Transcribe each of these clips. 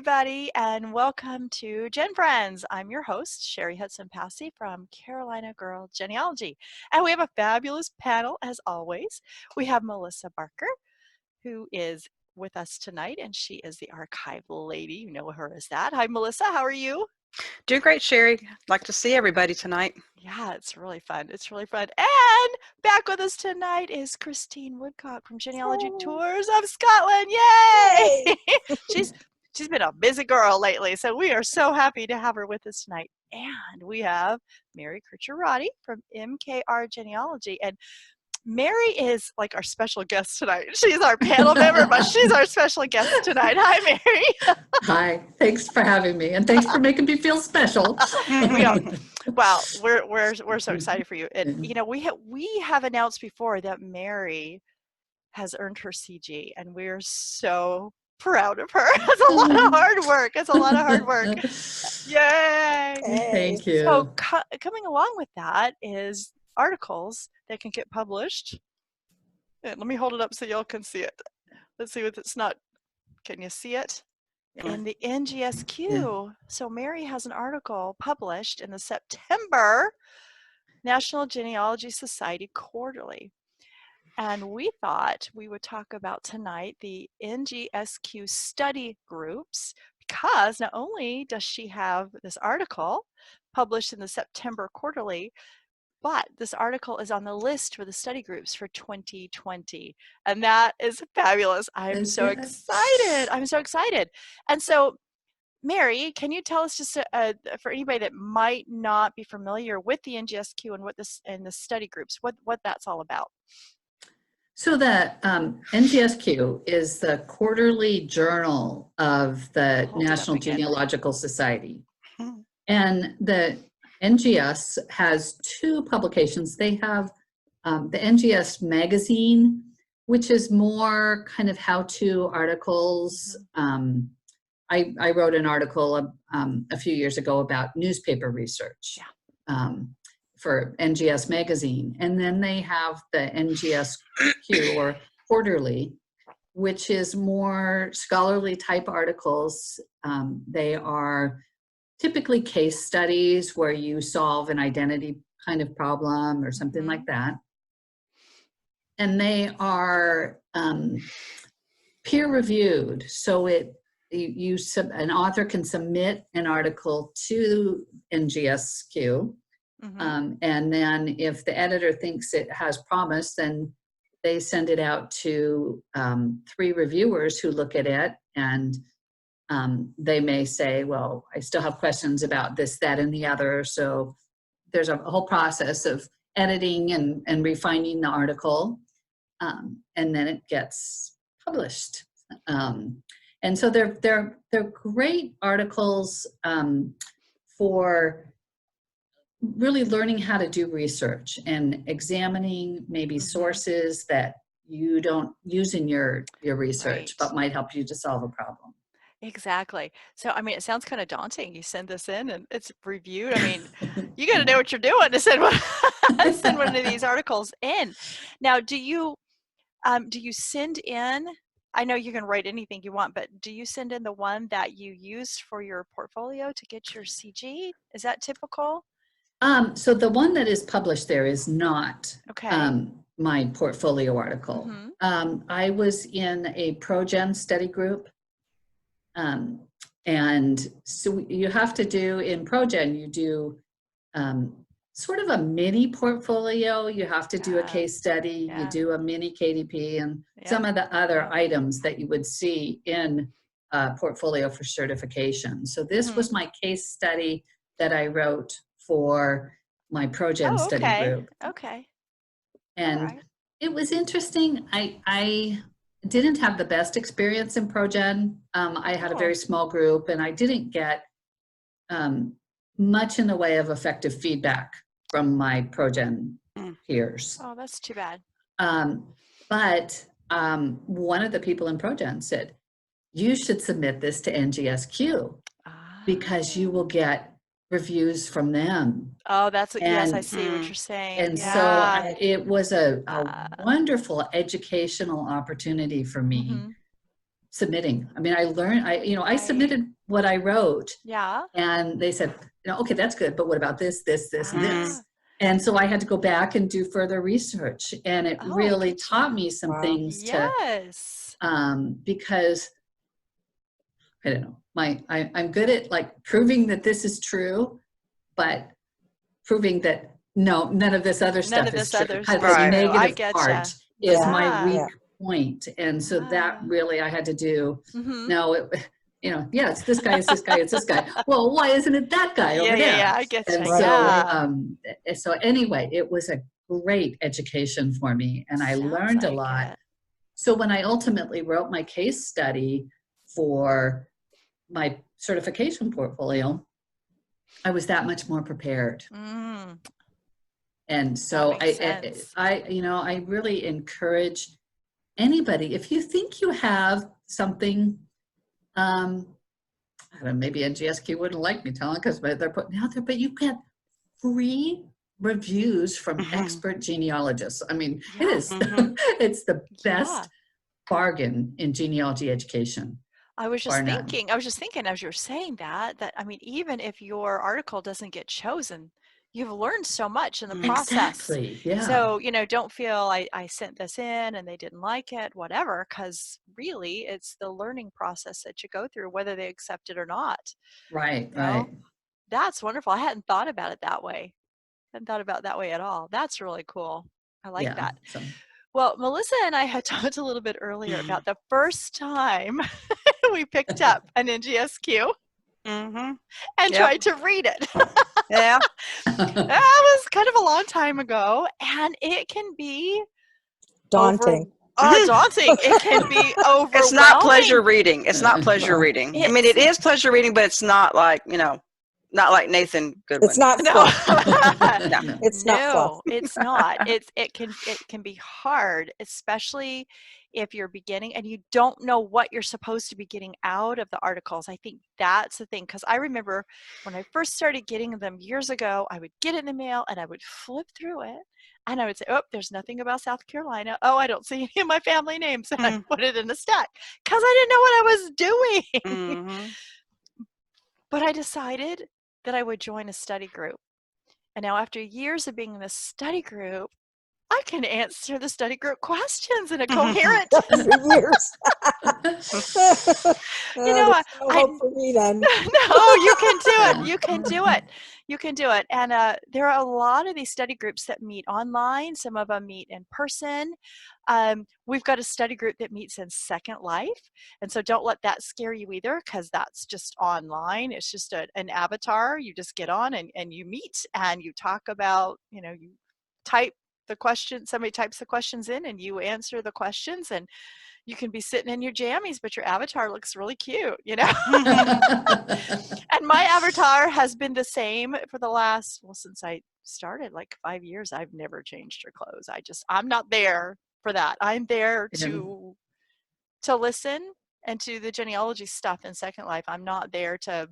everybody, and welcome to GenFriends. I'm your host, Cheri Hudson Passey from Carolina Girl Genealogy. And we have a fabulous panel, as always. We have Melissa Barker, who is with us tonight, and she is the archive lady. You know her as that. Hi, Melissa. How are you? Doing great, Cheri. Like to see everybody tonight. Yeah, it's really fun. It's really fun. And back with us tonight is Christine Woodcock from Genealogy Tours of Scotland. Yay! She's been a busy girl lately, so we are so happy to have her with us tonight. And we have Mary Kircher Roddy from MKR Genealogy. And Mary is like our special guest tonight. She's our panel member, but she's our special guest tonight. Hi, Mary. Hi. Thanks for having me, and thanks for making me feel special. Well, we're so excited for you. And you know, we have announced before that Mary has earned her CG, and we're so proud of her. It's a lot of hard work. It's a lot of hard work. Yay! Thank you. So coming along with that is articles that can get published. And let me hold it up so y'all can see it. Let's see if it's not. Can you see it? In the NGSQ. Yeah. So Mary has an article published in the September National Genealogy Society Quarterly. And we thought we would talk about tonight the NGSQ study groups, because not only does she have this article published in the September Quarterly, but this article is on the list for the study groups for 2020. And that is fabulous. I'm so excited. I'm so excited. And so, Mary, can you tell us just for anybody that might not be familiar with the NGSQ and what this and the study groups, what that's all about? So the NGSQ is the quarterly journal of the National Genealogical Society. And the NGS has two publications. They have the NGS magazine, which is more kind of how-to articles. I wrote an article a few years ago about newspaper research for NGS magazine. And then they have the NGSQ, or quarterly, which is more scholarly type articles. They are typically case studies where you solve an identity kind of problem or something like that. And they are peer reviewed. So an author can submit an article to NGSQ. And then if the editor thinks it has promise, then they send it out to 3 reviewers who look at it, and they may say, well, I still have questions about this, that, and the other. So there's a whole process of editing and refining the article, and then it gets published. And so they're great articles for really learning how to do research and examining maybe sources that you don't use in your research, but might help you to solve a problem. Exactly. So, I mean, it sounds kind of daunting. You send this in and it's reviewed. I mean, you got to know what you're doing to send one of these articles in. Now, do you send in, I know you can write anything you want, but do you send in the one that you used for your portfolio to get your CG? Is that typical? So the one that is published there is not my portfolio article. I was in a ProGen study group. And so you have to do, in ProGen, you do sort of a mini portfolio. You have to do a case study, you do a mini KDP, and some of the other items that you would see in a portfolio for certification. So this was my case study that I wrote for my ProGen study group. And it was interesting. I didn't have the best experience in ProGen. I had a very small group, and I didn't get much in the way of effective feedback from my ProGen peers. Oh, that's too bad. But one of the people in ProGen said, you should submit this to NGSQ because you will get reviews from them. Oh, that's what, yes, I see what you're saying. And so it was a wonderful educational opportunity for me submitting. I mean, I learned, I submitted what I wrote. Yeah. And they said, okay, that's good, but what about this, this, this, and this? Ah. And so I had to go back and do further research, and it Oh, really good taught job. me some Wow. things Yes. because I don't know, I'm good at like proving that this is true, but proving that no, none of this other stuff of is this true. other Because stuff's the Right. true. I negative getcha. part is Yeah. my Yeah. weak Yeah. point, and so that Yeah. really I had to do. Mhm. No, yeah, it's this guy, it's this guy, it's this guy. Well, why isn't it that guy over there? Yeah, I getcha. And Right, so, Yeah. so anyway, it was a great education for me, and I Sounds learned a like lot. it. So when I ultimately wrote my case study for my certification portfolio, I was that much more prepared. Mm, And so that makes sense. I really encourage anybody, if you think you have something, I don't know, maybe NGSQ wouldn't like me telling because they're putting out there, but you get free reviews from Mhm. expert genealogists. I mean, Yeah. it is, Mhm. it's the best Yeah. bargain in genealogy education. I was Bar just none. thinking as you were saying that, I mean, even if your article doesn't get chosen, you've learned so much in the process. Exactly. Yeah. So, don't feel I sent this in and they didn't like it, whatever, because really it's the learning process that you go through, whether they accept it or not. Right. You know? Right. That's wonderful. I hadn't thought about it that way. Hadn't thought about it that way at all. That's really cool. I like Yeah. that. So Well, Melissa and I had talked a little bit earlier about the first time we picked up an NGSQ Mhm. and Yep. tried to read it. Yeah. That was kind of a long time ago, and it can be Daunting. daunting. It can be overwhelming. It's not pleasure reading. It's not pleasure No. reading. I mean, it is pleasure reading, but it's not like, not like Nathan Goodwin. It's not No, fluff. No. It's not fluff. no, it's not. It can be hard, especially if you're beginning and you don't know what you're supposed to be getting out of the articles. I think that's the thing, because I remember when I first started getting them years ago, I would get it in the mail and I would flip through it and I would say, oh, there's nothing about South Carolina. Oh, I don't see any of my family names. And I put it in the stack because I didn't know what I was doing. Mhm. But I decided that I would join a study group. And now after years of being in a study group, I can answer the study group questions in a coherent. For years. There's no hope for me then. No, you can do it. Yeah. You can do it. You can do it. And there are a lot of these study groups that meet online. Some of them meet in person. We've got a study group that meets in Second Life. And so don't let that scare you either, because that's just online. It's just an avatar. You just get on and you meet and you talk about, you type the question, somebody types the questions in and you answer the questions, and you can be sitting in your jammies, but your avatar looks really cute, And my avatar has been the same for the last, since I started like 5 years, I've never changed her clothes. I'm not there for that. I'm there to listen and to the genealogy stuff in Second Life. I'm not there to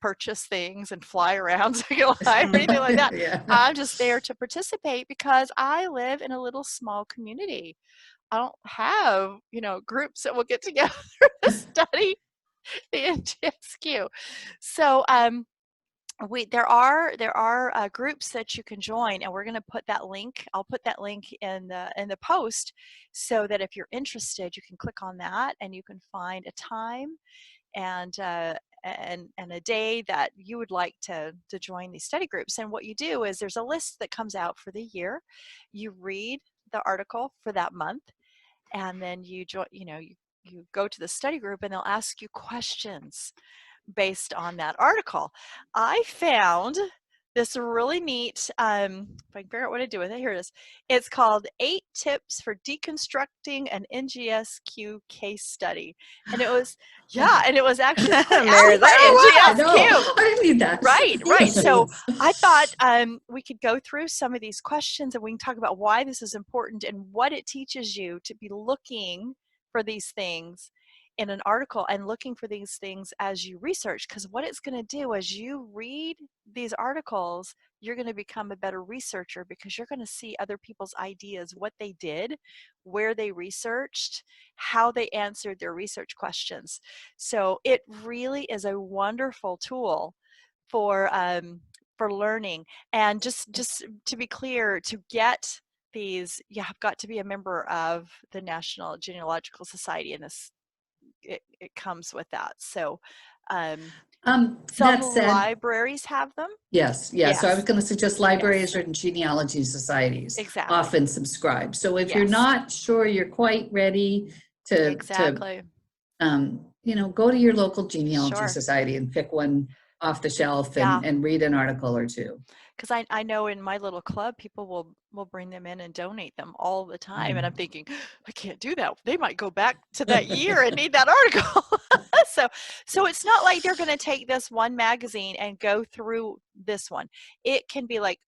purchase things and fly around Second Life or anything like that. Yeah. I'm just there to participate because I live in a little small community. I don't have, groups that will get together to study the NGSQ. So there are groups that you can join, and we're going to put that link. I'll put that link in the post so that if you're interested, you can click on that and you can find a time and a day that you would like to join these study groups. And what you do is there's a list that comes out for the year. You read the article for that month, and then you join, you go to the study group and they'll ask you questions based on that article. I found this really neat, if I can figure out what to do with it, here it is. It's called 8 Tips for Deconstructing an NGSQ Case Study. And it was, and it was actually put Mary, out by I NGSQ. didn't need that. Right. Yes, So please. I thought we could go through some of these questions and we can talk about why this is important and what it teaches you to be looking for these things in an article and looking for these things as you research, because what it's going to do as you read these articles, you're going to become a better researcher, because you're going to see other people's ideas, what they did, where they researched, how they answered their research questions. So it really is a wonderful tool for learning. And just to be clear, to get these, you have got to be a member of the National Genealogical Society, and this it comes with that. So some that said, libraries have them. Yes. So I was going to suggest libraries or genealogy societies Exactly. often subscribe. So if you're Yes. not sure you're quite ready to Exactly. go to your local genealogy Sure. society and pick one off the shelf Yeah. and read an article or two. Because I know in my little club, people will bring them in and donate them all the time. And I'm thinking, I can't do that. They might go back to that year and need that article. So it's not like they're going to take this one magazine and go through this one. It can be like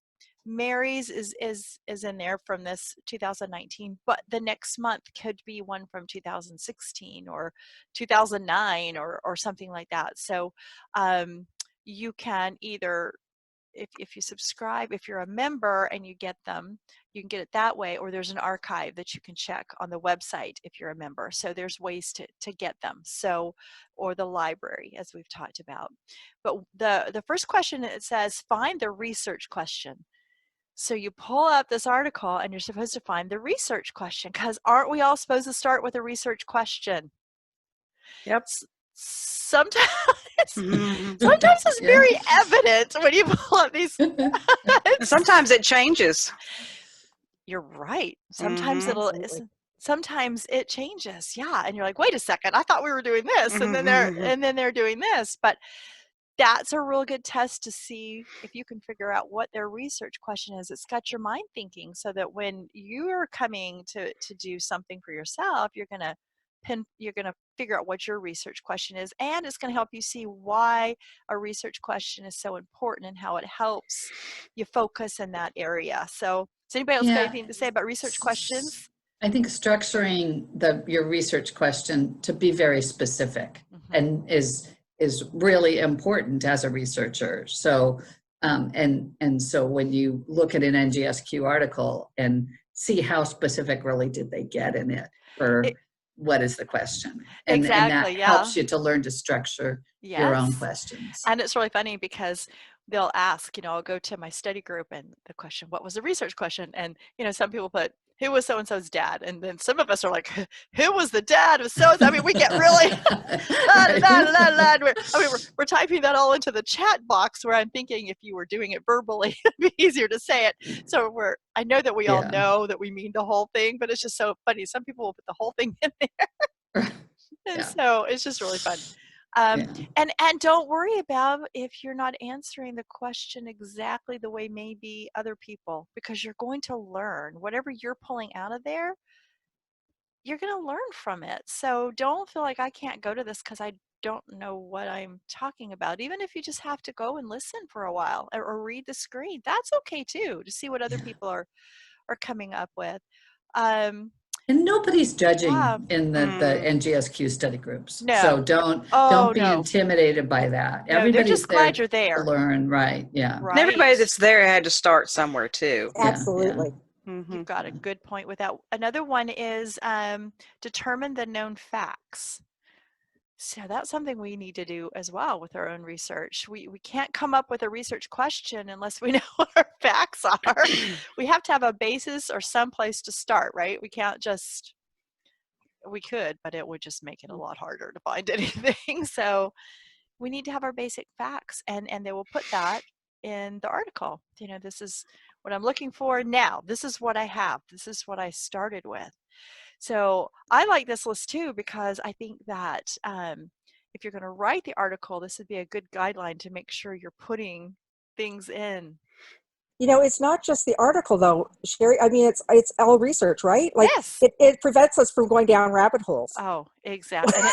Mary's is in there from this 2019, but the next month could be one from 2016 or 2009 or something like that. So you can either, if you subscribe, if you're a member and you get them, you can get it that way, or there's an archive that you can check on the website if you're a member. So there's ways to get them. So, or the library, as we've talked about. But the first question, it says, find the research question. So you pull up this article and you're supposed to find the research question, because aren't we all supposed to start with a research question? Yep. Sometimes it's very evident when you pull up these. Sometimes it changes. You're right. Sometimes Absolutely. sometimes it changes. Yeah. And you're like, wait a second, I thought we were doing this. And then they're doing this. But that's a real good test to see if you can figure out what their research question is. It's got your mind thinking, so that when you're coming to do something for yourself, you're going to figure out what your research question is, and it's going to help you see why a research question is so important and how it helps you focus in that area. So does anybody else got anything to say about research questions? I think structuring your research question to be very specific and is really important as a researcher. So and so when you look at an NGSQ article and see how specific really did they get in it, or what is the question? And that helps you to learn to structure your own questions. And it's really funny because they'll ask, I'll go to my study group and the question, what was the research question? And, some people put, who was so-and-so's dad? And then some of us are like, who was the dad of so-and-so? I mean, we get really, we're typing that all into the chat box, where I'm thinking if you were doing it verbally, it'd be easier to say it. So I know that we all know that we mean the whole thing, but it's just so funny. Some people will put the whole thing in there. And so it's just really fun. And don't worry about if you're not answering the question exactly the way maybe other people, because you're going to learn whatever you're pulling out of there. You're going to learn from it. So don't feel like I can't go to this because I don't know what I'm talking about. Even if you just have to go and listen for a while or read the screen, that's okay too, to see what other people are coming up with. And nobody's judging in the NGSQ study groups. No. So don't be intimidated by that. No, Everybody's they're just glad you're there to learn, right? Yeah. Right. And everybody that's there had to start somewhere too. Absolutely. You've got a good point with that. Another one is determine the known facts. So that's something we need to do as well with our own research. We can't come up with a research question unless we know what our facts are. We have to have a basis or some place to start, right? We can't just, we could, but it would just make it a lot harder to find anything. So we need to have our basic facts, and they will put that in the article. This is what I'm looking for now. This is what I have. This is what I started with. So I like this list too, because I think that if you're going to write the article, this would be a good guideline to make sure you're putting things in. It's not just the article though, Cheri. I mean, it's all research, right? Like, yes. It prevents us from going down rabbit holes. Oh, exactly. And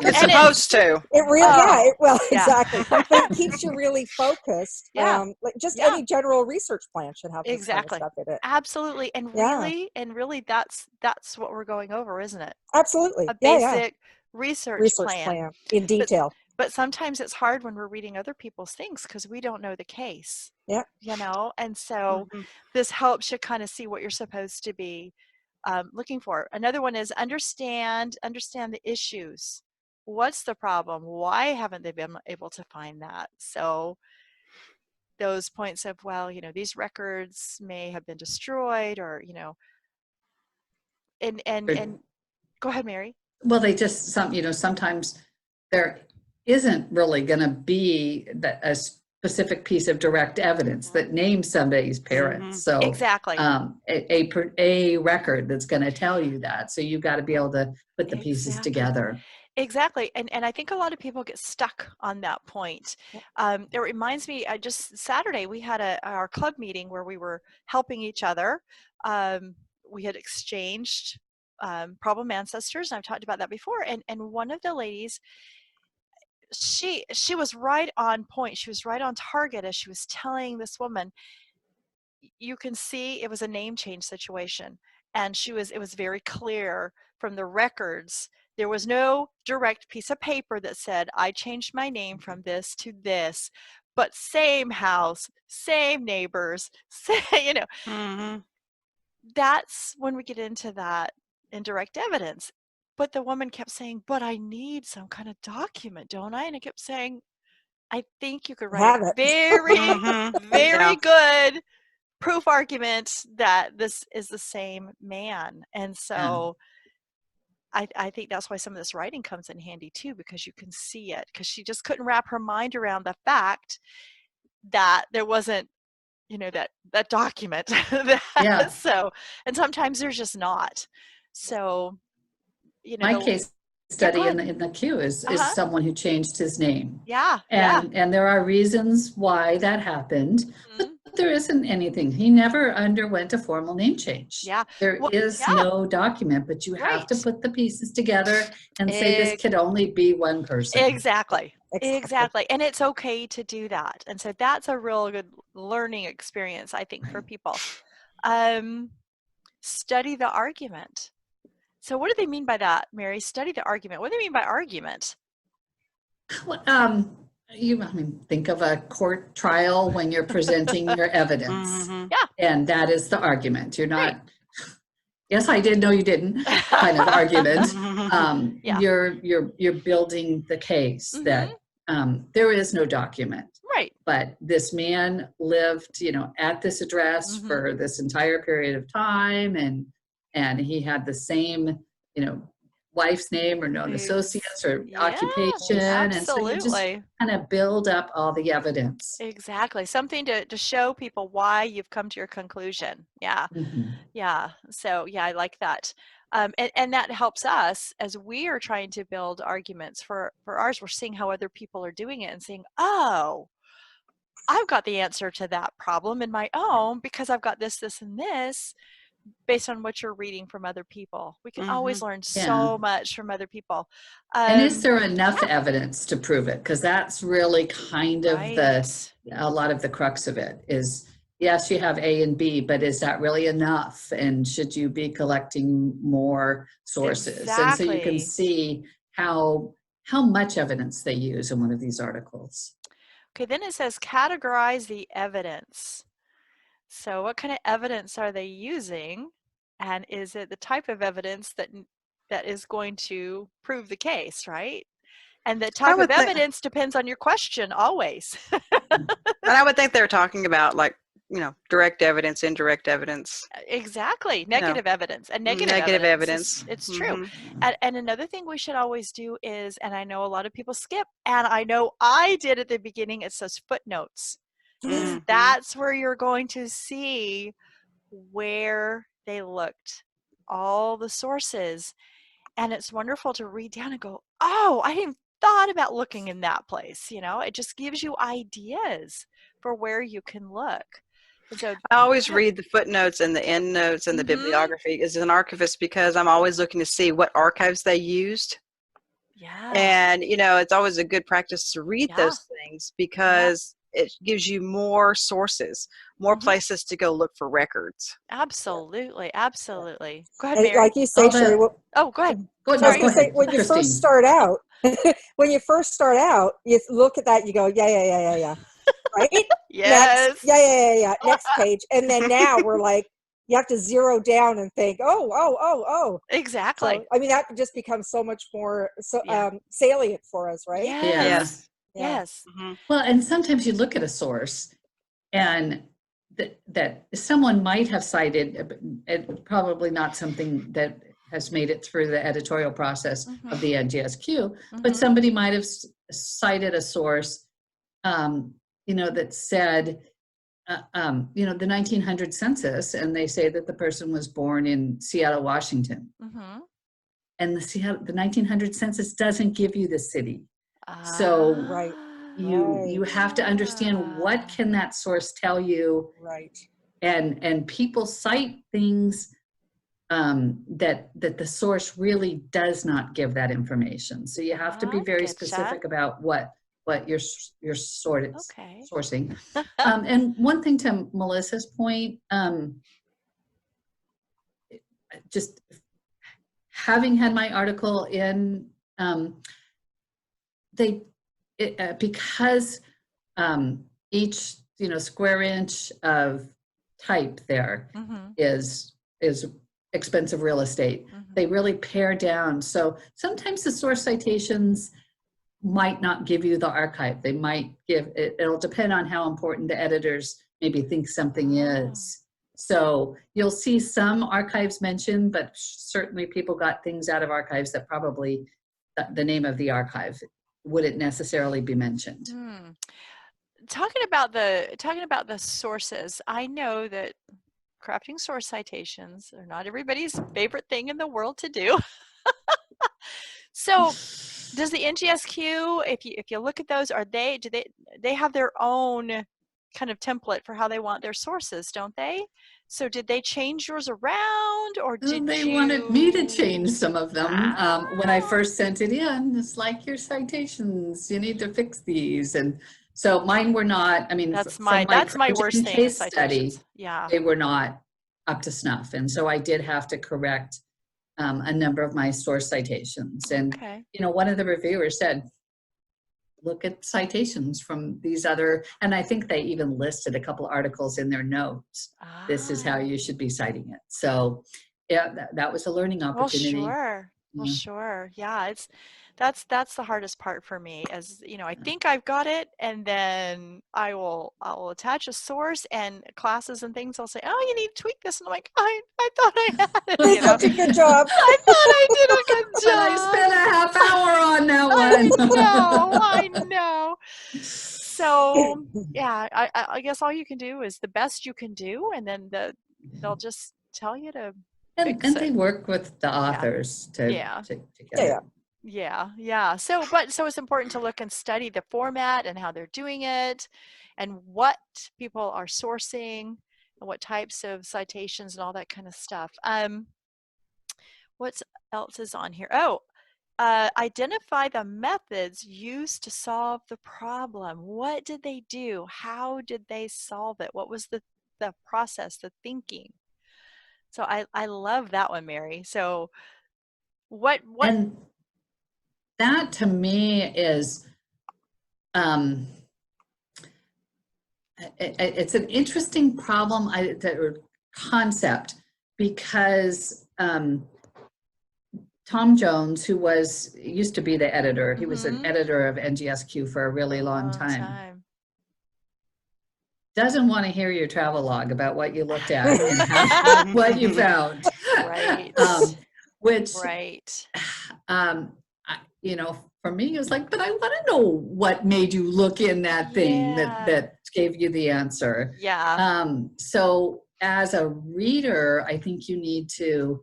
it's supposed to. It really, exactly. But it keeps you really focused. Yeah. Like just any general research plan should have this kind of stuff in it. Absolutely. And really, that's what we're going over, isn't it? Absolutely. A basic research plan plan. in detail. But sometimes it's hard when we're reading other people's things because we don't know the case. Yeah. You know, and so this helps you kind of see what you're supposed to be looking for. Another one is understand the issues. What's the problem? Why haven't they been able to find that? So those points of, well, you know, these records may have been destroyed, or, you know, and go ahead, Mary. Well, they just, sometimes there isn't really going to be a specific piece of direct evidence that names somebody's parents. So Exactly. a record that's going to tell you that. So you've got to be able to put the pieces together. Exactly. And I think a lot of people get stuck on that point. It reminds me, just Saturday, we had our club meeting where we were helping each other. We had exchanged problem ancestors, and I've talked about that before. And one of the ladies, she was right on point. She was right on target as she was telling this woman, you can see it was a name change situation. And it was very clear from the records. There was no direct piece of paper that said, I changed my name from this to this, but same house, same neighbors, you know. That's when we get into that indirect evidence. But the woman kept saying, but I need some kind of document, don't I? And I kept saying, I think you could write a very, very good proof argument that this is the same man. And so I think that's why some of this writing comes in handy too, because you can see it, because she just couldn't wrap her mind around the fact that there wasn't, you know, that document. So, and sometimes there's just not. So, you know, my case study in the queue is someone who changed his name. And there are reasons why that happened. But there isn't anything. He never underwent a formal name change. There is no document, but you have to put the pieces together and say this could only be one person. Exactly. And it's okay to do that. And so that's a real good learning experience, I think, for people. Study the argument. So what do they mean by that, Mary? Study the argument. What do they mean by argument? Think of a court trial when you're presenting your evidence. And that is the argument. You're not, yes, I did, no, you didn't kind of argument. You're building the case that there is no document. But this man lived, you know, at this address for this entire period of time, and he had the same, you know, wife's name or known associates or occupation. And so you just kind of build up all the evidence. Exactly. Something to show people why you've come to your conclusion. So I like that. And that helps us as we are trying to build arguments for ours. We're seeing how other people are doing it and saying, oh, I've got the answer to that problem in my own because I've got this, this, and this. Based on what you're reading from other people. We can always learn so much from other people. And is there enough evidence to prove it? Because that's really kind of a lot of the crux of it is, yes, you have A and B, but is that really enough? And should you be collecting more sources? And so you can see how much evidence they use in one of these articles. Okay, then it says categorize the evidence. So what kind of evidence are they using? And is it the type of evidence that is going to prove the case, right? And the type of evidence depends on your question always. And I would think they're talking about, like, you know, direct evidence, indirect evidence. Exactly. Negative evidence. And negative evidence. It's true. And another thing we should always do is, and I know a lot of people skip, and I know I did at the beginning, it says footnotes. That's where you're going to see where they looked, all the sources. And it's wonderful to read down and go, oh, I didn't thought about looking in that place. You know, it just gives you ideas for where you can look. And so I always read the footnotes and the endnotes and the bibliography as an archivist because I'm always looking to see what archives they used. And, you know, it's always a good practice to read those things because it gives you more sources, more Mhm. places to go look for records. Absolutely. Absolutely. Go ahead, And Mary. like you say, All the- Cheri, Oh, go ahead. Go, I was no, Sorry. go going to say, ahead, when you Christine. first start out, you look at that, you go, yeah. Right? Next. Yes. Yeah. Next page. And then now we're like, you have to zero down and think, oh. Exactly. So, I mean, that just becomes so much more Yeah. salient for us, right? Yes. Yes. Yeah. Yes. Mhm. Well, and sometimes you look at a source and that someone might have cited, it, probably not something that has made it through the editorial process of the NGSQ, but Mhm. somebody might have cited a source, that said, the 1900 census, and they say that the person was born in Seattle, Washington. Mhm. And the 1900 census doesn't give you the city. So Right. you have to understand what can that source tell you, Right. and people cite things that the source really does not give that information. So you have to be I very getcha. specific about what you're Okay. sourcing. And one thing to Melissa's point, just having had my article in, because each square inch of type there Mhm. is expensive real estate. Mhm. They really pare down. So sometimes the source citations might not give you the archive. They might give it. It'll depend on how important the editors maybe think something is. So you'll see some archives mentioned, but certainly people got things out of archives that probably the name of the archive wouldn't necessarily be mentioned. Talking about the sources, I know that crafting source citations are not everybody's favorite thing in the world to do. So does the NGSQ, if you look at those, do they have their own kind of template for how they want their sources, don't they? So did they change yours around, or did They you? wanted me to change some of them. When I first sent it in, it's like, your citations, you need to fix these. And so mine were not, I mean, That's from my my worst thing, case citations. study, Yeah. they were not up to snuff. And so I did have to correct a number of my source citations. And, Okay. one of the reviewers said, look at citations from these other, and I think they even listed a couple articles in their notes. This is how you should be citing it. So yeah, that was a learning opportunity. Well, sure. Yeah, that's the hardest part for me, as I think I've got it, and then I'll attach a source, and classes and things, I'll say, oh, you need to tweak this, and I'm like, I thought I had it. Did such a good job. I thought I did a good And job. I spent a half hour on that one. I know. So yeah, I guess all you can do is the best you can do, and then they'll just tell you to and fix they it. work with the authors to get it. Yeah. So it's important to look and study the format and how they're doing it, and what people are sourcing, and what types of citations and all that kind of stuff. What else is on here? Identify the methods used to solve the problem. What did they do? How did they solve it? What was the process, the thinking? So I love that one, Mary. So what And that to me is it's an interesting problem, or concept, because Tom Jones, who used to be the editor, he was an editor of NGSQ for a really long time, doesn't want to hear your travel log about what you looked at and what you found. Right. Which, right. For me, it was like, but I want to know what made you look in that thing that gave you the answer. Yeah. So as a reader, I think you need to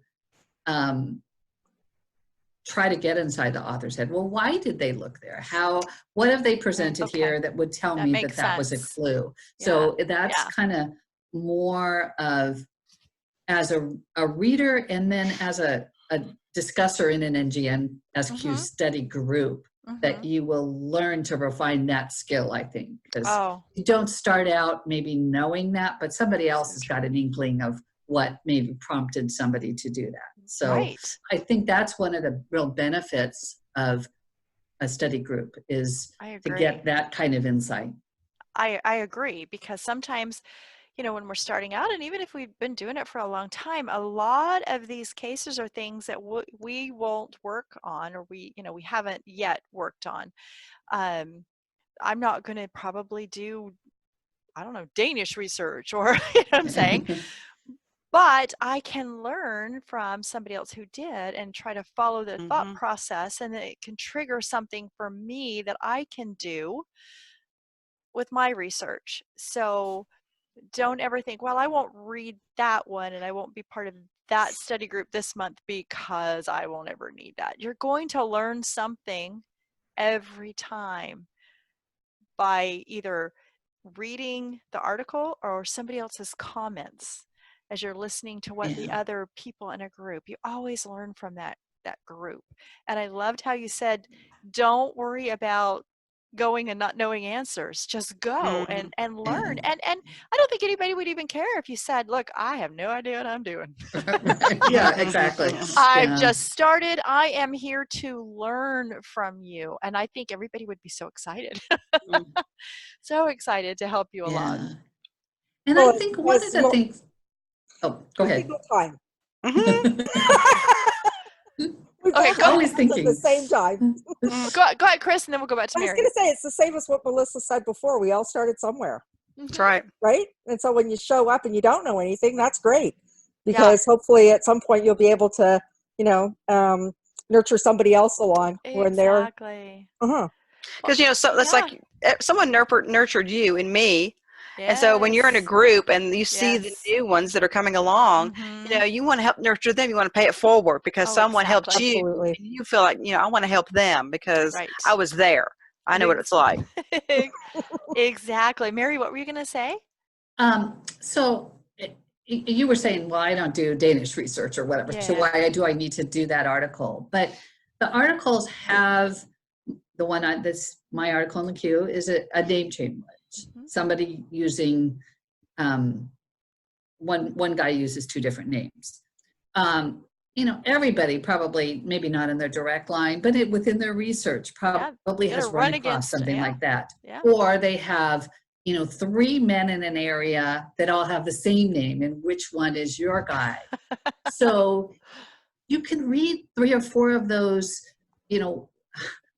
try to get inside the author's head. Well, why did they look there? What have they presented here that would tell me that was a clue? Yeah. So that's kind of more of, as a reader, and then as a discusser in an NGSQ study group, that you will learn to refine that skill, I think, because Oh, you don't start out maybe knowing that, but somebody else So has got an inkling of what maybe prompted somebody to do that. So right. I think that's one of the real benefits of a study group is I to agree. get that kind of insight. I agree, because sometimes, when we're starting out, and even if we've been doing it for a long time, a lot of these cases are things that we won't work on, or we haven't yet worked on. I'm not going to probably do, I don't know, Danish research, or you know what I'm saying, but I can learn from somebody else who did and try to follow the thought process, and it can trigger something for me that I can do with my research. So don't ever think, well, I won't read that one and I won't be part of that study group this month because I won't ever need that. You're going to learn something every time by either reading the article or somebody else's comments as you're listening to what the other people in a group. You always learn from that group. And I loved how you said, don't worry about going and not knowing answers. Just go and learn. And I don't think anybody would even care if you said, look, I have no idea what I'm doing. Yeah, exactly. I've just started. I am here to learn from you. And I think everybody would be so excited. So excited to help you along. And I think one of the things, oh, go ahead. Time. Okay, go always thinking at the same time. Go ahead, Chris, and then we'll go back to I was Mary. going to say, it's the same as what Melissa said before. We all started somewhere. That's right. Right? And so when you show up and you don't know anything, that's great. Because hopefully at some point you'll be able to, nurture somebody else along when they're. Exactly. Because, so that's like someone nurtured you and me. Yes. And so when you're in a group and you see the new ones that are coming along, you want to help nurture them. You want to pay it forward because someone helped you. Absolutely. And you feel like, I want to help them because I was there. I know what it's like. Exactly. Mary, what were you going to say? So you were saying, well, I don't do Danish research or whatever. So why do I need to do that article? But the articles have the one on this, my article in the queue is a name change. Somebody using, one guy uses two different names. Everybody probably, maybe not in their direct line, but within their research probably has run across something like that. Or they have, 3 men in an area that all have the same name, and which one is your guy? So you can read 3 or 4 of those,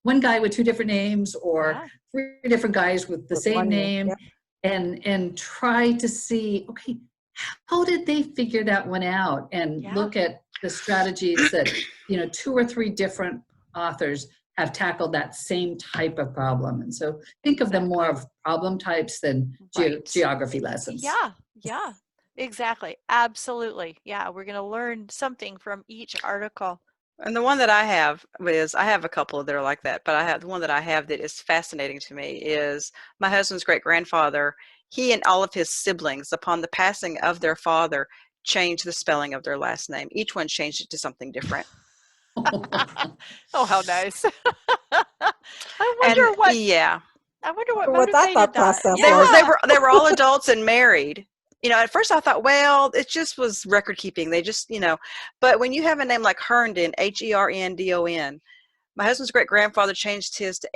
one guy with 2 different names, or 3 different guys with the same name, and try to see, okay, how did they figure that one out? And look at the strategies that, 2 or 3 different authors have tackled that same type of problem. And so think of them more of problem types than geography lessons. Yeah, exactly. Absolutely. Yeah, we're going to learn something from each article. And the one that I have is, I have a couple that are like that, but the one that I have that is fascinating to me is my husband's great-grandfather. He and all of his siblings, upon the passing of their father, changed the spelling of their last name. Each one changed it to something different. Oh, how nice. I wonder what that thought motivated that. process They were all adults and married. At first I thought, well, it just was record keeping. They just, but when you have a name like Herndon, Herndon, my husband's great-grandfather changed his to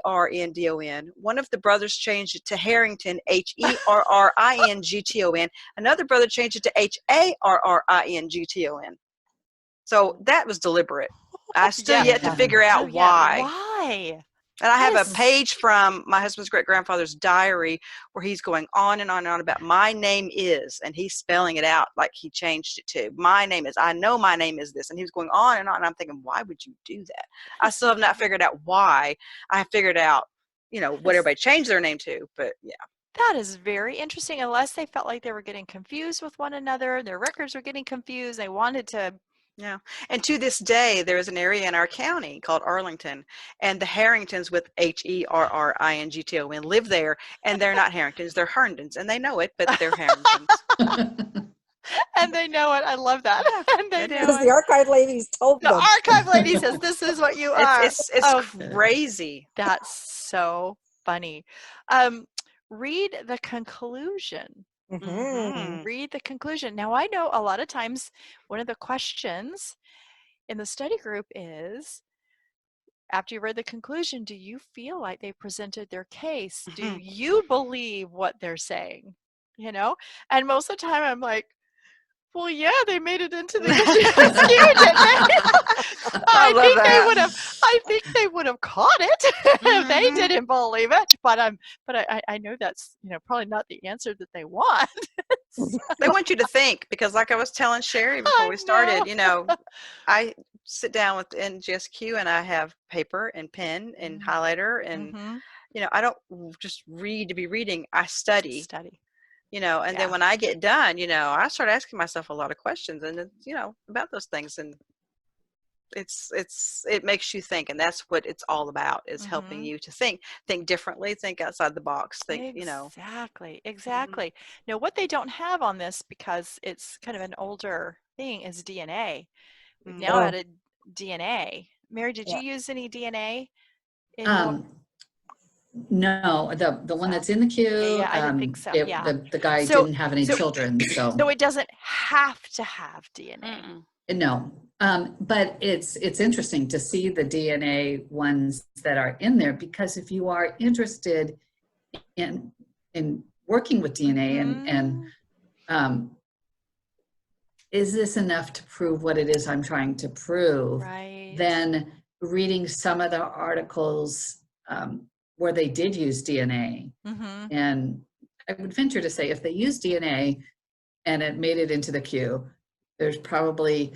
Hearndon. One of the brothers changed it to Harrington, Herrington. Another brother changed it to Harrington. So that was deliberate. I still yet to figure out why. Why? And I have a page from my husband's great-grandfather's diary where he's going on and on and on about my name is, and he's spelling it out like he changed it to. My name is, I know my name is this. And he was going on and on. And I'm thinking, why would you do that? I still have not figured out why. I have figured out, what everybody changed their name to, but yeah. That is very interesting. Unless they felt like they were getting confused with one another, their records were getting confused, they wanted to. Yeah. And to this day, there is an area in our county called Arlington, and the Harringtons with Herrington live there, and they're not Harringtons, they're Herndons, and they know it, but they're Harringtons. And they know it. I love that. And they They do. know Because it. the archive ladies told The them. archive lady says, this is what you are. It's Oh, crazy. that's so funny. Read the conclusion. Mm-hmm. Read the conclusion. Now, I know a lot of times one of the questions in the study group is, after you read the conclusion, do you feel like they presented their case? Do you believe what they're saying? You know? And most of the time I'm like, well, yeah, they made it into the NGSQ, didn't they? I love that. I think they would have caught it if they didn't believe it. But I know that's, you know, probably not the answer that they want. They want you to think, because like I was telling Cheri before I we started, know. you know, I sit down with NGSQ and I have paper and pen and highlighter and, you know, I don't just read to be reading. I study, you know, and then when I get done, you know, I start asking myself a lot of questions and, you know, about those things. And it makes you think, and that's what it's all about, is helping you to think differently, think outside the box, think, you know. Exactly. Now, what they don't have on this, because it's kind of an older thing, is DNA. We've now added DNA. Mary, did you use any DNA in your? No, the one that's in the queue. Yeah, I didn't think so. The guy didn't have any children, so it doesn't have to have DNA. No, but it's interesting to see the DNA ones that are in there, because if you are interested in working with DNA and is this enough to prove what it is I'm trying to prove? Right. Then reading some of the articles where they did use DNA, and I would venture to say if they used DNA and it made it into the queue, there's probably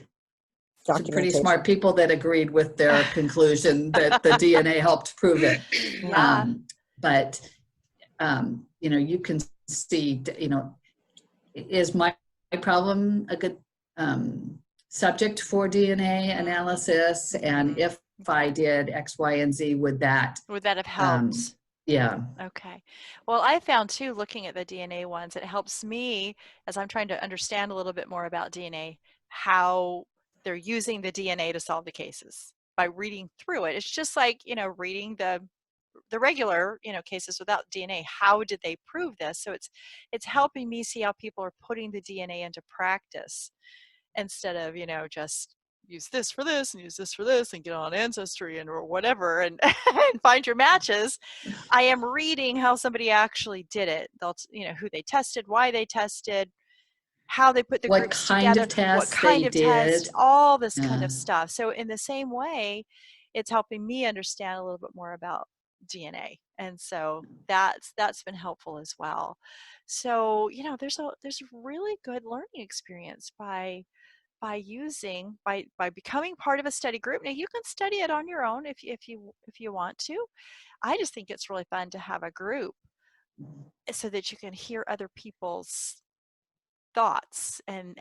some pretty smart people that agreed with their conclusion that the DNA helped prove it. But you know, you can see, you know, is my problem a good subject for DNA analysis? And if I did X, Y, and Z, would that have helped? Yeah. Okay. Well, I found too, looking at the DNA ones, it helps me as I'm trying to understand a little bit more about DNA, how they're using the DNA to solve the cases by reading through it. It's just like, you know, reading the regular, you know, cases without DNA. How did they prove this? So it's helping me see how people are putting the DNA into practice, instead of, you know, just use this for this and use this for this and get on Ancestry and or whatever and, and find your matches. I am reading how somebody actually did it. They'll, you know, who they tested, why they tested, how they put the groups together, what kind of test, all this kind of stuff. So in the same way, it's helping me understand a little bit more about DNA. And so that's been helpful as well. So, you know, there's a really good learning experience by becoming part of a study group. Now you can study it on your own if you want to. I just think it's really fun to have a group so that you can hear other people's thoughts and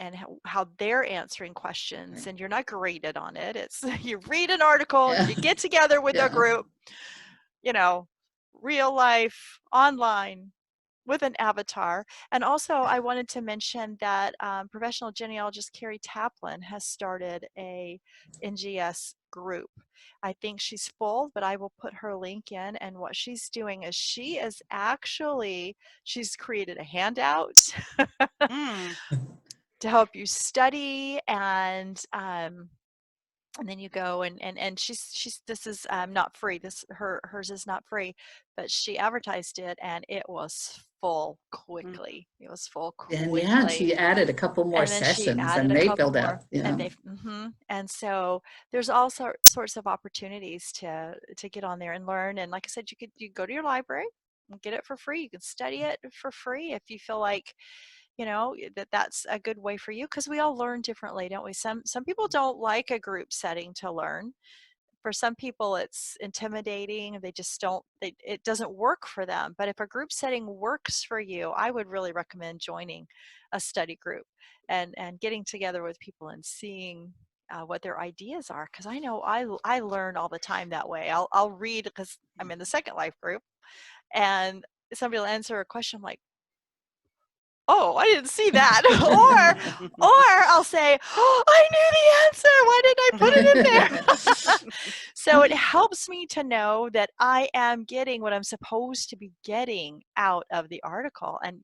how they're answering questions, and you're not graded on it. It's you read an article, you get together with a group, you know, real life, online, with an avatar. And also I wanted to mention that professional genealogist Cheri has started a NGS group. I think she's full, but I will put her link in. And what she's doing is she's created a handout to help you study, and then you go and she's this is not free. Hers is not free, but she advertised it and it was full quickly. It was full quickly. And she added a couple more sessions and they filled up. And so there's all sorts of opportunities to get on there and learn. And like I said, you go to your library and get it for free. You can study it for free if you feel like, you know, that's a good way for you, because we all learn differently, don't we? Some people don't like a group setting to learn. For some people it's intimidating, they just don't, it doesn't work for them. But if a group setting works for you, I would really recommend joining a study group and getting together with people and seeing what their ideas are, because I know I learn all the time that way. I'll read, because I'm in the Second Life group, and somebody will answer a question, I'm like, oh, I didn't see that. or I'll say, oh, I knew the answer. Why didn't I put it in there? So it helps me to know that I am getting what I'm supposed to be getting out of the article. And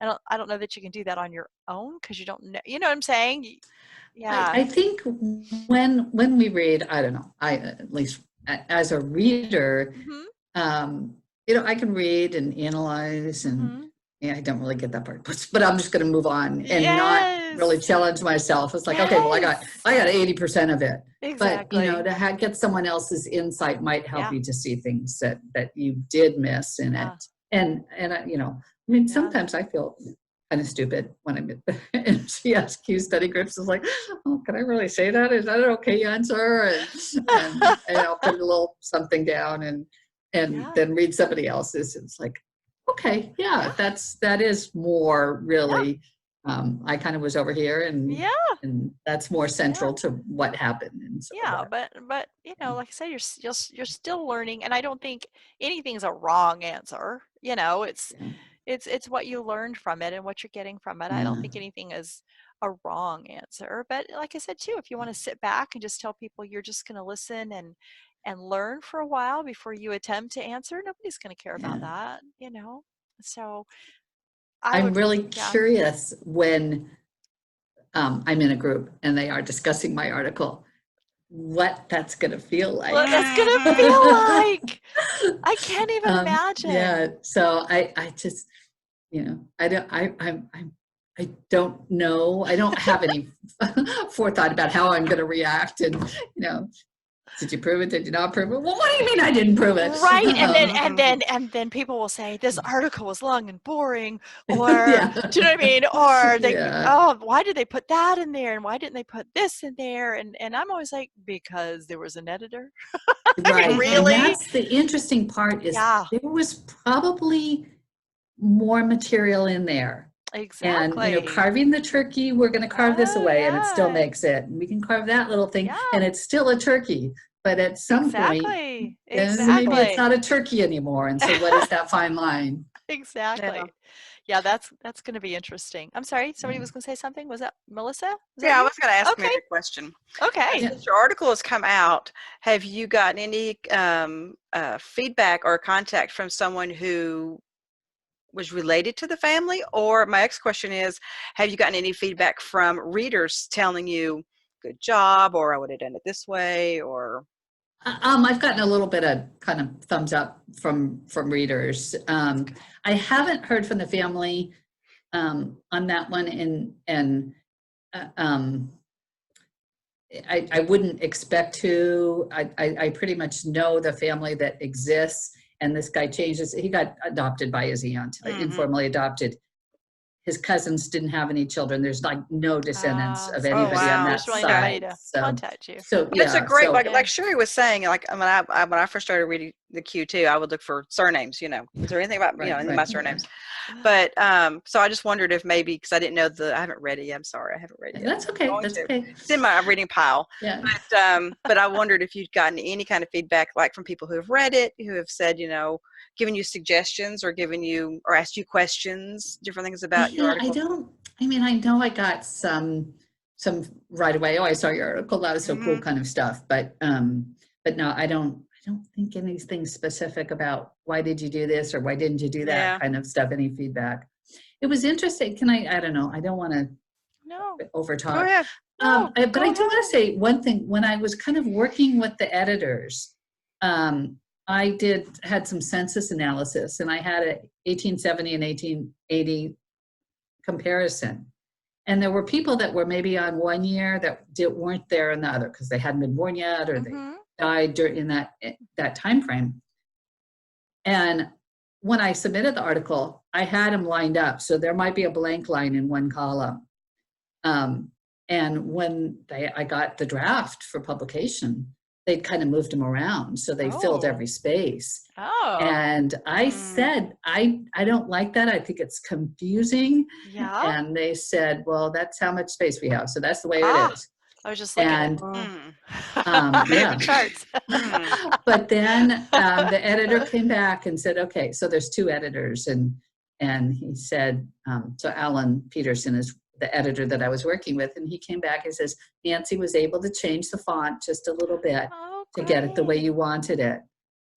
I don't know that you can do that on your own because you don't know. You know what I'm saying? Yeah. I think when we read, I don't know, at least as a reader, I can read and analyze and I don't really get that part, but I'm just going to move on and not really challenge myself. It's like, okay, well, I got 80% of it. Exactly. But, to get someone else's insight might help you to see things that you did miss in it. And sometimes I feel kind of stupid when I'm at NGSQ study groups. It's like, oh, can I really say that? Is that an okay answer? And I'll put a little something down and then read somebody else's. It's like, okay, that is more really. I kind of was over here, and that's more central to what happened. And so but like I said, you're still learning, and I don't think anything's a wrong answer. It's what you learned from it and what you're getting from it. I don't think anything is a wrong answer. But like I said, too, if you want to sit back and just tell people you're just going to listen and learn for a while before you attempt to answer, nobody's going to care about that, So I'm really curious when I'm in a group and they are discussing my article, what that's going to feel like. What that's going to feel like. I can't even imagine. Yeah. So I just, I don't know. I don't have any forethought about how I'm going to react. And, did you prove it? Did you not prove it? Well, what do you mean I didn't prove it? Right. And then people will say this article was long and boring, or do you know what I mean? Or they, why did they put that in there? And why didn't they put this in there? And I'm always like, because there was an editor. Right. I mean, really? And that's the interesting part is there was probably more material in there. Exactly. And carving the turkey, we're going to carve this away and it still makes it. And we can carve that little thing and it's still a turkey. But at some point, maybe it's not a turkey anymore. And so what is that fine line? Exactly. Yeah, that's going to be interesting. I'm sorry, somebody was going to say something. Was that Melissa? I was going to ask Mary a question. Okay. Since your article has come out, have you gotten any feedback or contact from someone who was related to the family? Or my next question is, have you gotten any feedback from readers telling you, good job, or I would have done it this way, or? I've gotten a little bit of kind of thumbs up from readers. I haven't heard from the family on that one, and I wouldn't expect to. I pretty much know the family that exists, and this guy changes. He got adopted by his aunt, informally adopted. His cousins didn't have any children. There's like no descendants of anybody on that side. To contact you. So it's a great, like Cheri was saying, like when I first started reading the Q too, I would look for surnames, is there anything about, any of my surnames? But, so I just wondered if maybe, cause I didn't know I haven't read it yet. I'm sorry. I haven't read it yet. That's okay. That's okay. It's in my reading pile. Yeah. But I wondered if you'd gotten any kind of feedback, like from people who have read it, who have said, given you suggestions or or asked you questions, different things about your article. I know I got some right away. Oh, I saw your article. That was so cool kind of stuff. But no, I don't think anything specific about why did you do this or why didn't you do that kind of stuff, any feedback. It was interesting. I don't know. I don't want to over talk. Go ahead. But I do want to say one thing. When I was kind of working with the editors, I had some census analysis, and I had a 1870 and 1880 comparison. And there were people that were maybe on 1 year that weren't there in the other because they hadn't been born yet, or they died during that time frame. And when I submitted the article, I had them lined up. So there might be a blank line in one column. And when I got the draft for publication, they'd kind of moved them around. So they filled every space. Oh. And I said, I don't like that. I think it's confusing. Yeah. And they said, well, that's how much space we have. So that's the way it is. I was just looking at the charts. But then the editor came back and said, okay, so there's two editors, and And he said, so Alan Peterson is the editor that I was working with, and he came back and says, Nancy was able to change the font just a little bit to get it the way you wanted it.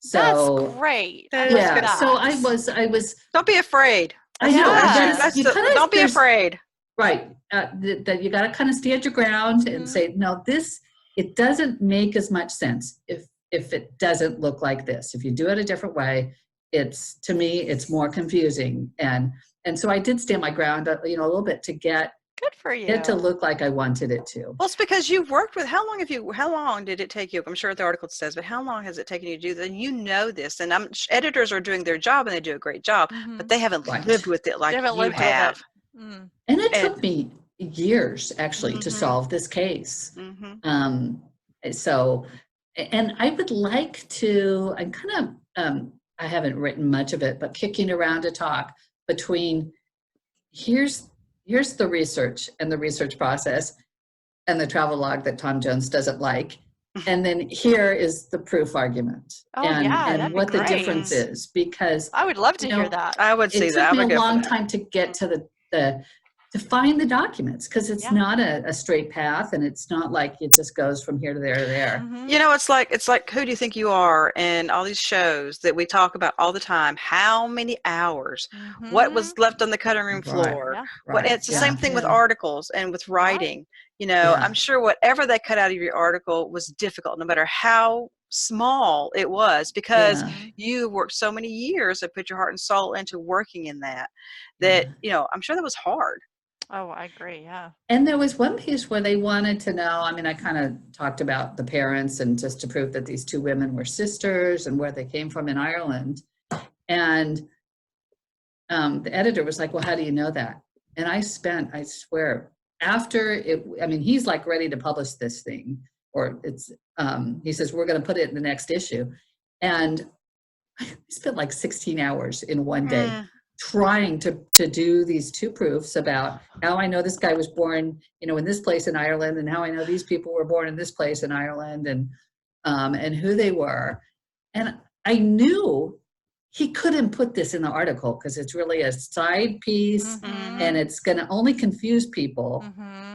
So that's great. That I is love good. that. I was. Don't be afraid. I know. Don't be afraid. Right. That you got to kind of stand your ground and say, no, it doesn't make as much sense if it doesn't look like this. If you do it a different way, to me, it's more confusing. And so I did stand my ground, a little bit to get good for you. It to look like I wanted it to. Well, it's because you've worked with, how long did it take you? I'm sure the article says, but how long has it taken you to do that? And you know this, and editors are doing their job and they do a great job, but they haven't lived with it like you have. And it took me years actually to solve this case. So, and I would like to, I'm kind of, I haven't written much of it, but kicking around a talk between here's the research and the research process and the travel log that Tom Jones doesn't like. And then here is the proof argument and what the difference is, because I would love to hear that. I would see that. It took me a long time to get to to find the documents, because it's not a straight path, and it's not like it just goes from here to there to there. You know, it's like who do you think you are? And all these shows that we talk about all the time, how many hours, what was left on the cutting room floor, it's the same thing with articles and with writing. You know, I'm sure whatever they cut out of your article was difficult, no matter how small it was, because you worked so many years and put your heart and soul into working in that you know, I'm sure that was hard. Oh, I agree. Yeah. And there was one piece where they wanted to know, I mean, I kind of talked about the parents and just to prove that these two women were sisters and where they came from in Ireland. And the editor was like, well, how do you know that? And I swear, after it, I mean, he's like ready to publish this thing, or he says, we're going to put it in the next issue. And I spent like 16 hours in one day trying to do these two proofs about how I know this guy was born, you know, in this place in Ireland, and how I know these people were born in this place in Ireland, and who they were. And I knew he couldn't put this in the article because it's really a side piece and it's going to only confuse people.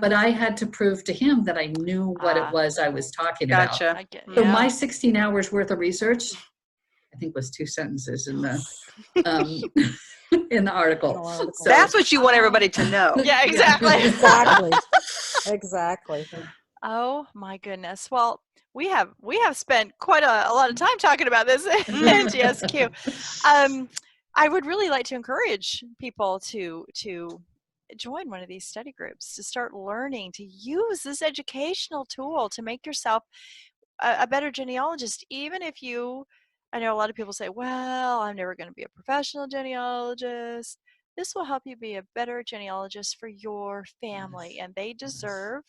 But I had to prove to him that I knew what it was I was talking about. So my 16 hours worth of research, I think, was 2 sentences in the in the article. So that's what you want everybody to know. Yeah, exactly. Exactly. Oh my goodness. Well, we have spent quite a lot of time talking about this in NGSQ. I would really like to encourage people to join one of these study groups, to start learning to use this educational tool to make yourself a better genealogist. Even if I know a lot of people say, well, I'm never going to be a professional genealogist. This will help you be a better genealogist for your family, and they deserve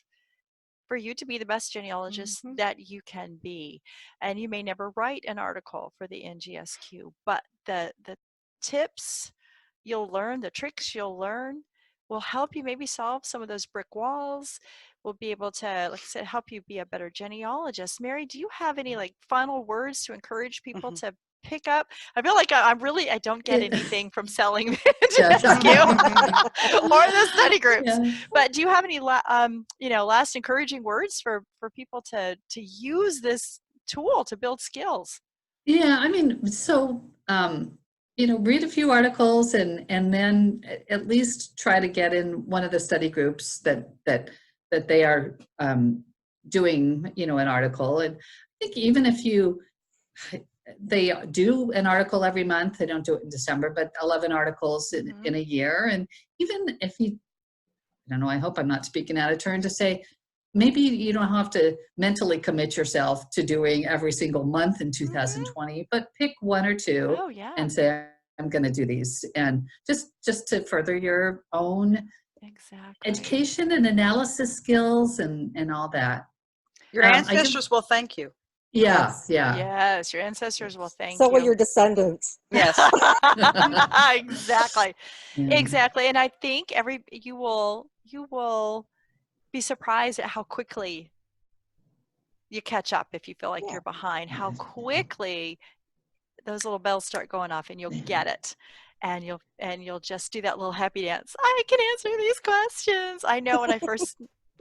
for you to be the best genealogist that you can be. And you may never write an article for the NGSQ, but the tips you'll learn, the tricks you'll learn, will help you maybe solve some of those brick walls, will be able to, like I said, help you be a better genealogist. Mary, do you have any final words to encourage people to pick up? I feel like I don't get anything from selling GenFriends or the study groups. But do you have any last encouraging words for people to use this tool to build skills? Yeah, I mean, so read a few articles and then at least try to get in one of the study groups that they are doing, an article. And I think even if they do an article every month, they don't do it in December, but 11 articles in a year. And even if I don't know, I hope I'm not speaking out of turn to say, maybe you don't have to mentally commit yourself to doing every single month in 2020, but pick one or two and say, I'm going to do these. And just to further your own education and analysis skills and all that. Your ancestors will thank you. Yes, your ancestors will thank you. So will your descendants. Yes. Exactly. And I think you will be surprised at how quickly you catch up if you feel like you're behind, how quickly those little bells start going off and you'll get it. and you'll just do that little happy dance. I can answer these questions. I know when I first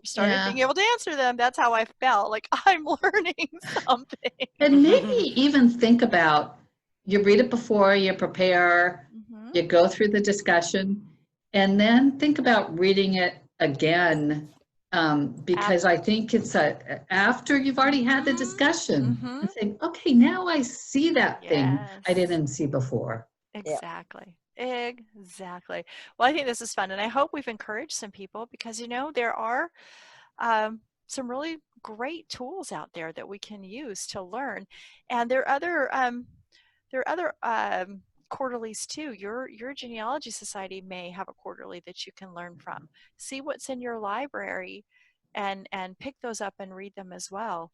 started Yeah. being able to answer them, that's how I felt, like I'm learning something. And maybe even think about, you read it before, you prepare, you go through the discussion, and then think about reading it again, because I think it's after you've already had the discussion, and think, okay, now I see that thing I didn't see before. Exactly. Exactly. Well, I think this is fun, and I hope we've encouraged some people, because there are some really great tools out there that we can use to learn, and there are other quarterlies too. Your Genealogy Society may have a quarterly that you can learn from. See what's in your library, and pick those up and read them as well.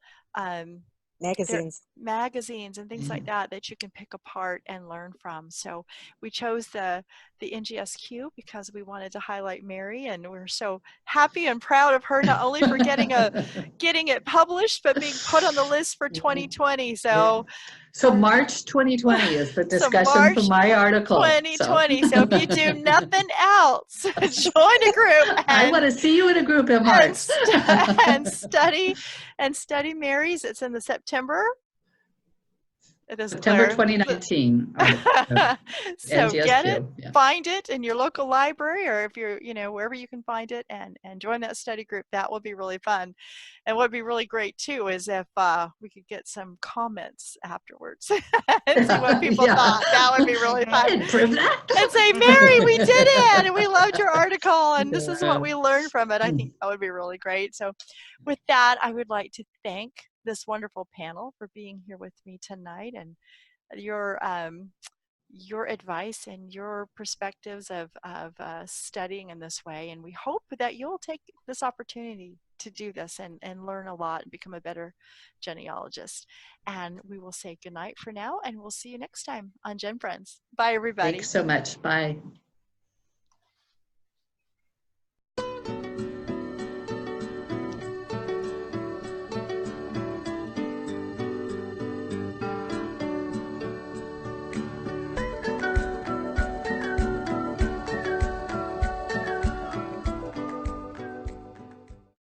Magazines and things like that you can pick apart and learn from. So we chose the NGSQ because we wanted to highlight Mary, and we're so happy and proud of her, not only for getting it published, but being put on the list for 2020. So March 2020 is the discussion for my article. 2020. So if you do nothing else, join a group. I want to see you in a group in March. and study Mary's. It's in the September. It is September 2019. So NGSQ, get it, find it in your local library, or if you're, wherever you can find it, and join that study group. That will be really fun. And what would be really great too is if we could get some comments afterwards and see what people thought. That would be really fun. And prove that. And say, Mary, we did it, and we loved your article, and this is what we learned from it. I think that would be really great. So with that, I would like to thank this wonderful panel for being here with me tonight, and your advice and your perspectives of studying in this way. And we hope that you'll take this opportunity to do this and learn a lot and become a better genealogist. And we will say goodnight for now, and we'll see you next time on GenFriends. Bye, everybody. Thanks so much. Bye.